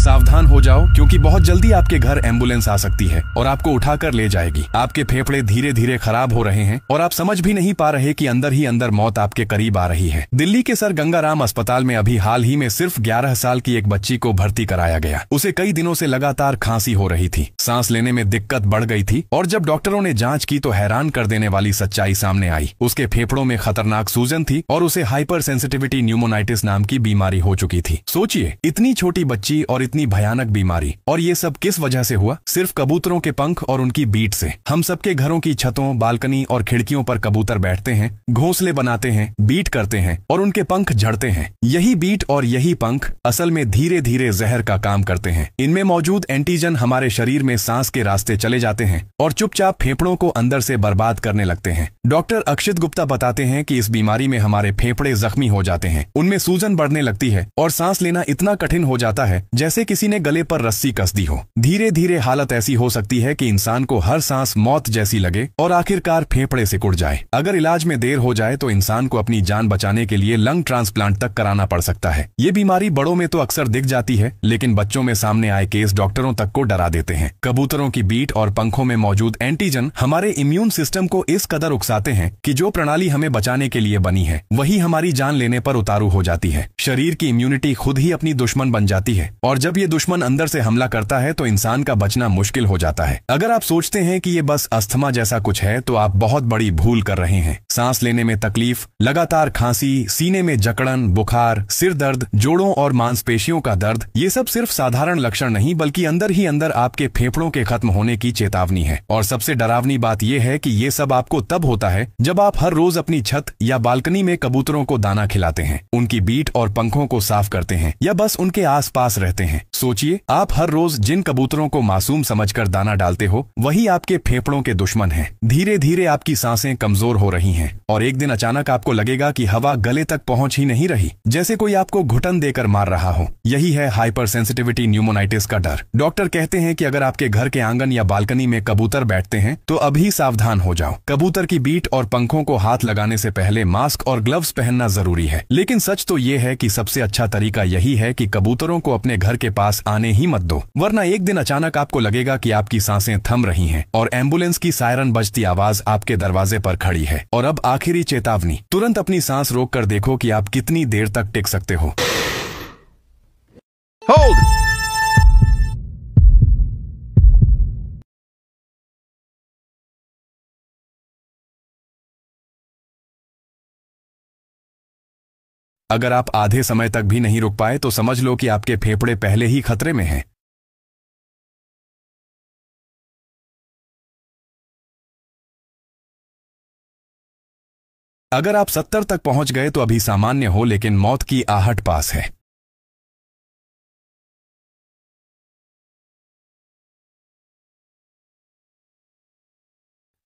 सावधान हो जाओ, क्योंकि बहुत जल्दी आपके घर एम्बुलेंस आ सकती है और आपको उठाकर ले जाएगी। आपके फेफड़े धीरे धीरे खराब हो रहे हैं और आप समझ भी नहीं पा रहे कि अंदर ही अंदर मौत आपके करीब आ रही है। दिल्ली के सर गंगाराम अस्पताल में अभी हाल ही में सिर्फ 11 साल की एक बच्ची को भर्ती कराया गया। उसे कई दिनों से लगातार खांसी हो रही थी, सांस लेने में दिक्कत बढ़ गई थी और जब डॉक्टरों ने जांच की तो हैरान कर देने वाली सच्चाई सामने आई। उसके फेफड़ों में खतरनाक सूजन थी और उसे हाइपर सेंसिटिविटी न्यूमोनाइटिस नाम की बीमारी हो चुकी थी। सोचिए, इतनी छोटी बच्ची और इतनी भयानक बीमारी, और ये सब किस वजह से हुआ? सिर्फ कबूतरों के पंख और उनकी बीट से। हम सबके घरों की छतों, बालकनी और खिड़कियों पर कबूतर बैठते हैं, घोंसले बनाते हैं, बीट करते हैं और उनके पंख झड़ते हैं। यही बीट और यही पंख असल में धीरे धीरे जहर का काम करते हैं। इनमें मौजूद एंटीजन हमारे शरीर में सांस के रास्ते चले जाते हैं और चुपचाप फेफड़ों को अंदर से बर्बाद करने लगते हैं। डॉक्टर अक्षित गुप्ता बताते हैं कि इस बीमारी में हमारे फेफड़े जख्मी हो जाते हैं, उनमें सूजन बढ़ने लगती है और सांस लेना इतना कठिन हो जाता है जैसे किसी ने गले पर रस्सी कस दी हो। धीरे धीरे हालत ऐसी हो सकती है कि इंसान को हर सांस मौत जैसी लगे और आखिरकार फेफड़े सिकुड़ जाए। अगर इलाज में देर हो जाए तो इंसान को अपनी जान बचाने के लिए लंग ट्रांसप्लांट तक कराना पड़ सकता है। ये बीमारी बड़ों में तो अक्सर दिख जाती है, लेकिन बच्चों में सामने आए केस डॉक्टरों तक को डरा देते हैं। कबूतरों की बीट और पंखों में मौजूद एंटीजन हमारे इम्यून सिस्टम को इस कदर उकसाते हैं कि जो प्रणाली हमें बचाने के लिए बनी है वही हमारी जान लेने पर उतारू हो जाती है। शरीर की इम्यूनिटी खुद ही अपनी दुश्मन बन जाती है और जब ये दुश्मन अंदर से हमला करता है तो इंसान का बचना मुश्किल हो जाता है। अगर आप सोचते हैं कि ये बस अस्थमा जैसा कुछ है तो आप बहुत बड़ी भूल कर रहे हैं। सांस लेने में तकलीफ, लगातार खांसी, सीने में जकड़न, बुखार, सिर दर्द, जोड़ों और मांसपेशियों का दर्द, ये सब सिर्फ साधारण लक्षण नहीं बल्कि अंदर ही अंदर आपके फेफड़ों के खत्म होने की चेतावनी है। और सबसे डरावनी बात यह है कि ये सब आपको तब होता है जब आप हर रोज अपनी छत या बालकनी में कबूतरों को दाना खिलाते हैं, उनकी बीट और पंखों को साफ करते हैं या बस उनके आसपास रहते हैं। सोचिए, आप हर रोज जिन कबूतरों को मासूम समझकर दाना डालते हो वही आपके फेफड़ों के दुश्मन हैं। धीरे धीरे आपकी सांसें कमजोर हो रही हैं और एक दिन अचानक आपको लगेगा कि हवा गले तक पहुंच ही नहीं रही, जैसे कोई आपको घुटन देकर मार रहा हो। यही है हाइपर सेंसिटिविटी न्यूमोनाइटिस का डर। डॉक्टर कहते हैं कि अगर आपके घर के आंगन या बालकनी में कबूतर बैठते हैं तो अभी सावधान हो जाओ। कबूतर की बीट और पंखों को हाथ लगाने से पहले मास्क और ग्लव्स पहनना जरूरी है। लेकिन सच तो ये है कि सबसे अच्छा तरीका यही है कि कबूतरों को अपने घर के पास आने ही मत दो, वरना एक दिन अचानक आपको लगेगा कि आपकी सांसें थम रही हैं और एम्बुलेंस की सायरन बजती आवाज आपके दरवाजे पर खड़ी है। और अब आखिरी चेतावनी, तुरंत अपनी सांस रोक कर देखो कि आप कितनी देर तक टिक सकते हो। होल्ड। अगर आप आधे समय तक भी नहीं रुक पाए तो समझ लो कि आपके फेफड़े पहले ही खतरे में हैं। अगर आप 70 तक पहुंच गए तो अभी सामान्य हो, लेकिन मौत की आहट पास है।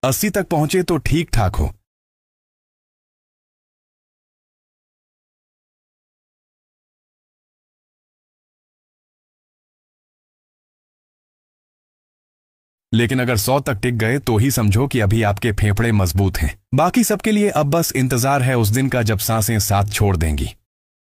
अस्सी तक पहुंचे तो ठीक ठाक हो। लेकिन अगर 100 तक टिक गए तो ही समझो कि अभी आपके फेफड़े मजबूत हैं। बाकी सबके लिए अब बस इंतजार है उस दिन का जब सांसें साथ छोड़ देंगी।